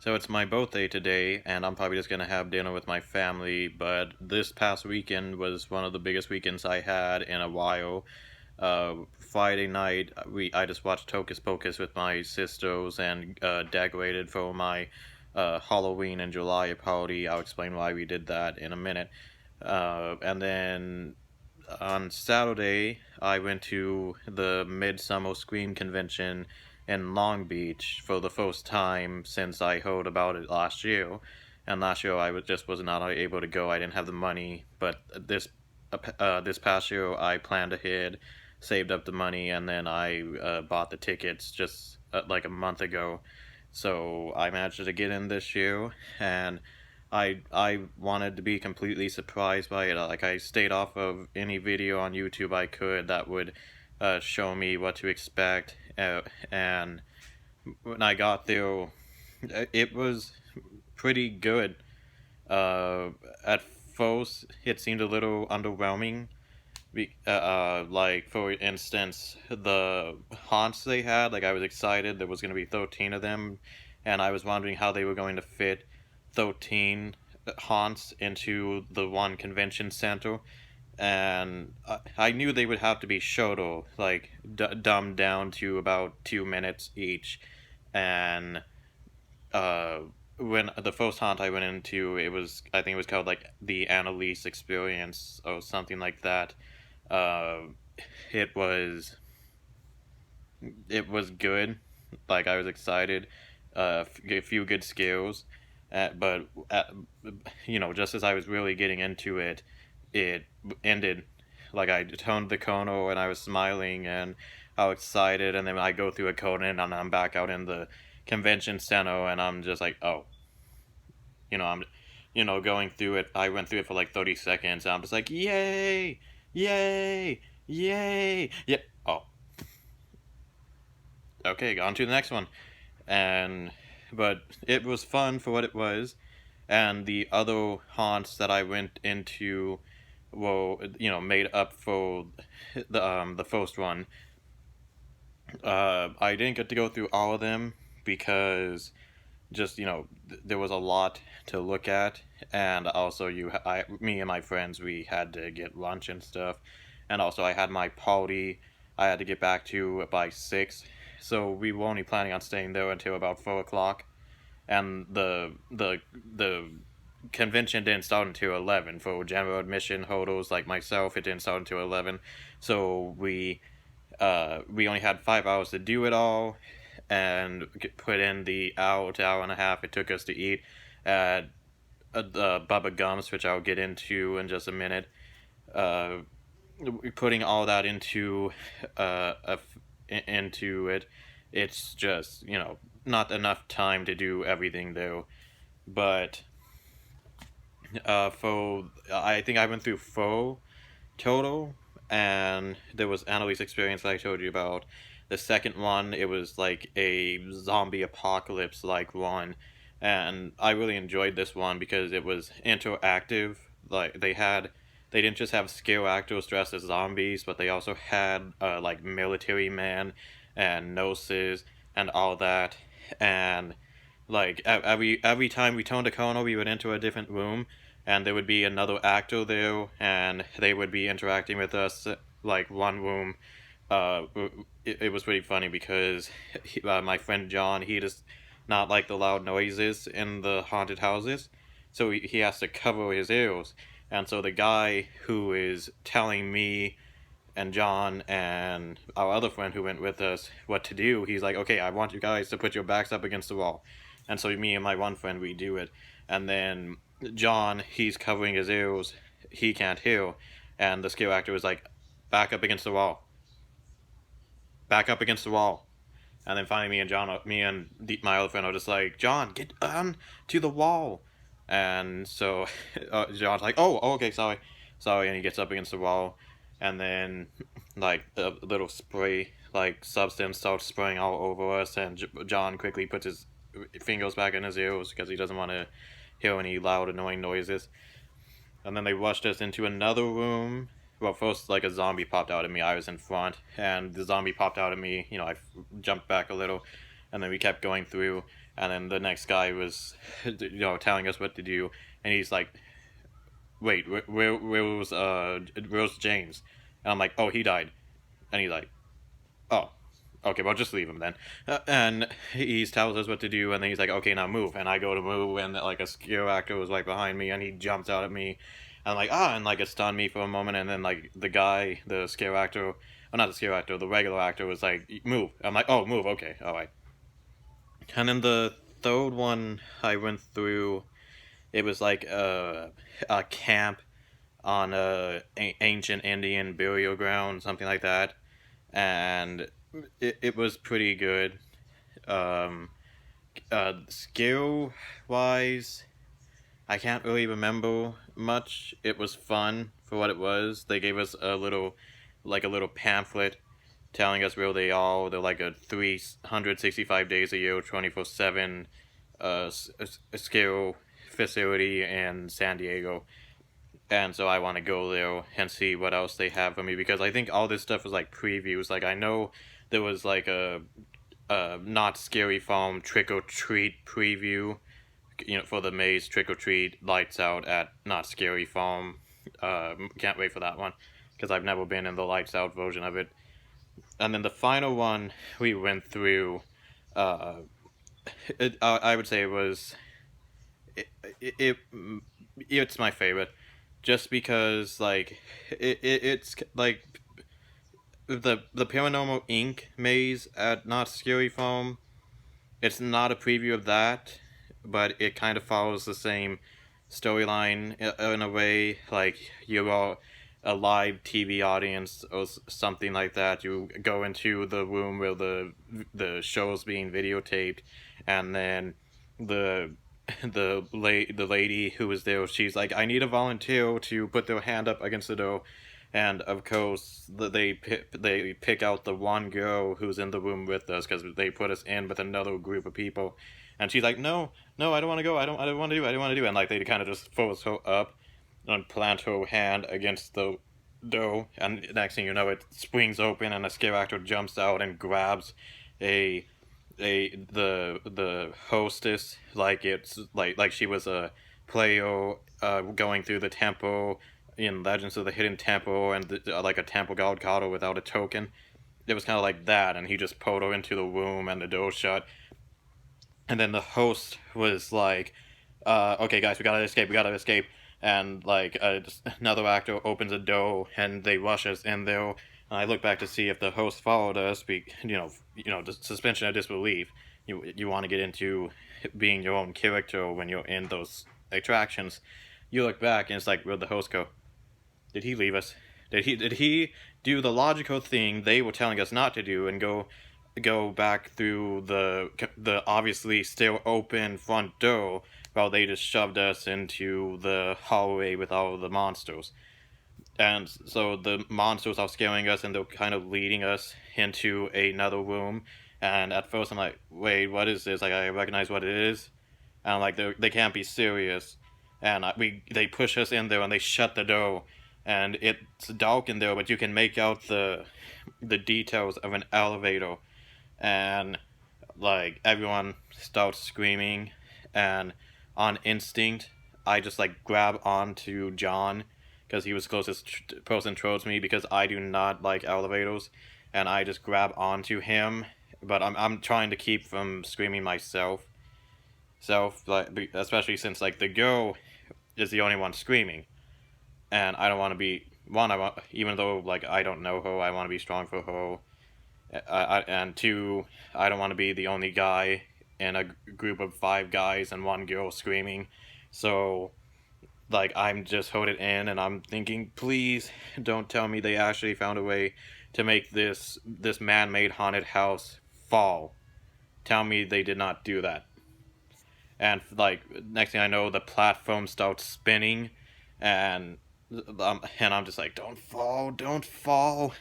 So it's my birthday today, and I'm probably just gonna have dinner with my family. But this past weekend was one of the biggest weekends I had in a while. Friday night, I just watched Hocus Pocus with my sisters and decorated for my Halloween and July party. I'll explain why we did that in a minute. And then on Saturday, I went to the Midsummer Scream Convention in Long Beach for the first time since I heard about it last year. And last year just was not able to go. I didn't have the money. But this past year, I planned ahead, saved up the money, and then I bought the tickets just like a month ago. So I managed to get in this year, and I wanted to be completely surprised by it. Like I stayed off of any video on YouTube I could that would show me what to expect. And when I got there, it was pretty good. At first, it seemed a little underwhelming. Like for instance, the haunts they had. Like I was excited. There was going to be 13 of them, and I was wondering how they were going to fit 13 haunts into the one convention center. And I knew they would have to be shorter, like dumbed down to about 2 minutes each. And uh, when the first haunt I went into, I think it was called like the Annalise Experience or something like that. Uh, it was it was good. Like I was excited. A few good skills, but just as I was really getting into it, it ended. Like I toned the corner and I was smiling and how excited, and then I go through a corner and I'm back out in the convention center and I'm just like, oh, I'm, going through it. I went through it for like 30 seconds and I'm just like, yay, yay, yay, yeah. Oh, okay, on to the next one. And but it was fun for what it was, and the other haunts that I went into were made up for the first one. I didn't get to go through all of them because just there was a lot to look at, and also me and my friends, we had to get lunch and stuff, and also I had my party I had to get back to by 6, so we were only planning on staying there until about 4 o'clock, and the convention didn't start until 11 for general admission holders like myself. It didn't start until 11, so we only had 5 hours to do it all, and put in the hour to hour and a half it took us to eat at the Bubba Gums, which I'll get into in just a minute. Uh, Putting all that into it, it's just not enough time to do everything though. But for I think I went through 4 total, and there was Annalise Experience that I told you about. The second one, it was like a zombie apocalypse like one, and I really enjoyed this one because it was interactive. Like they didn't just have scale actors dressed as zombies, but they also had like military men and nurses and all that. And like every time we turned a corner, we would enter a different room, and there would be another actor there, and they would be interacting with us. Like one room, uh, it was pretty funny because my friend John, he does not like the loud noises in the haunted houses, so he has to cover his ears. And so the guy who is telling me and John and our other friend who went with us what to do, he's like, okay, I want you guys to put your backs up against the wall. And so me and my one friend, we do it. And then John, he's covering his ears, he can't hear. And the skill actor was like, back up against the wall. Back up against the wall. And then finally me and my other friend are just like, John, get on to the wall. And so John's like, oh, okay, sorry. And he gets up against the wall. And then like a little spray like substance starts spraying all over us, and John quickly puts his fingers back in his ears because he doesn't want to hear any loud annoying noises. And then they rushed us into another room. Well, first like a zombie popped out at me. I was in front, and the zombie popped out at me. I jumped back a little, and then we kept going through. and then the next guy was, telling us what to do, and he's like, "Wait, where's James?" And I'm like, "Oh, he died," and he's like, "Oh, okay, well, just leave him then." And he tells us what to do, and then he's like, "Okay, now move." And I go to move, and like a scare actor was right behind me, and he jumps out at me. And I'm like, ah, and like it stunned me for a moment, and then like the guy, the scare actor, or not the scare actor, the regular actor was like, "Move." I'm like, "Oh, move, okay, all right." And then the third one I went through, it was like a camp on a ancient Indian burial ground, something like that, and it was pretty good. Um, Skill wise, I can't really remember much. It was fun for what it was. They gave us like a little pamphlet telling us where they are. They're like a 365 days a year, 24/7 skill facility in San Diego. And so I want to go there and see what else they have for me, because I think all this stuff was like previews. Like I know there was like a not scary farm trick or treat preview, for the maze trick or treat lights out at Not Scary Farm. Can't wait for that one because I've never been in the lights out version of it. And then the final one we went through, uh, I would say it was it, it, it it's my favorite, just because like it's like the Paranormal Inc. maze at Not Scary Farm. It's not a preview of that, but it kind of follows the same storyline in a way. Like you are a live TV audience or something like that. You go into the room where the show's being videotaped, and then the the lady who was there, she's like, "I need a volunteer to put their hand up against the door." And of course, they pick out the one girl who's in the room with us because they put us in with another group of people, and she's like, "No, no, I don't want to go. I don't want to do. I don't want to do." And like they kind of just force her up and plant her hand against the door, and next thing you know, it swings open, and a scare actor jumps out and grabs a the hostess, like it's like she was a player going through the temple in Legends of the Hidden Temple, and like a temple god caught her without a token. It was kind of like that, and he just pulled her into the room, and the door shut. And then the host was like, "Okay, guys, we gotta escape. We gotta escape." And like another actor opens a door, and they rush us in there. And I look back to see if the host followed us. The suspension of disbelief. You want to get into being your own character when you're in those attractions. You look back, and it's like, where'd the host go? Did he leave us? Did he do the logical thing they were telling us not to do and go back through the obviously still open front door while they just shoved us into the hallway with all of the monsters? And so the monsters are scaring us, and they're kind of leading us into another room. And at first I'm like, wait, what is this? Like, I recognize what it is, and I'm like, they can't be serious. And they push us in there, and they shut the door, and it's dark in there, but you can make out the details of an elevator. And like everyone starts screaming, and on instinct I just like grab onto John because he was closest person towards me, because I do not like elevators, and I just grab onto him, but I'm trying to keep from screaming myself, like, especially since like the girl is the only one screaming, and I don't want to be one. I want, even though like I don't know her, I want to be strong for her. And two, I don't want to be the only guy in a group of five guys and one girl screaming. So, like, I'm just holding it in, and I'm thinking, please don't tell me they actually found a way to make this man-made haunted house fall. Tell me they did not do that. And like next thing I know, the platform starts spinning, and I'm just like, don't fall, don't fall.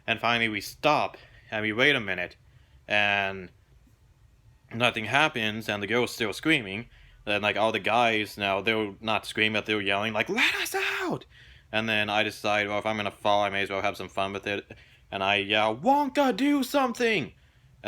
And finally we stop, and we wait a minute, and nothing happens, and the girl's still screaming. Then like all the guys now, they're not screaming, but they're yelling like, "Let us out!" And then I decide, well, if I'm gonna fall, I may as well have some fun with it, and I yell, "Wonka, do something!"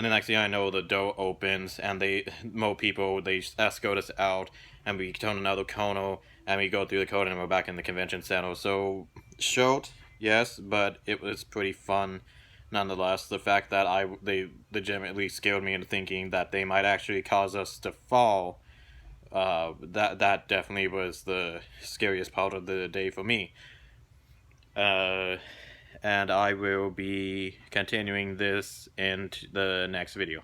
And the next thing I know, the door opens, and more people, they escort us out, and we turn another corner, and we go through the corner, and we're back in the convention center. So, short, yes, but it was pretty fun nonetheless. The fact that they legitimately scared me into thinking that they might actually cause us to fall, that definitely was the scariest part of the day for me. Uh, and I will be continuing this in the next video.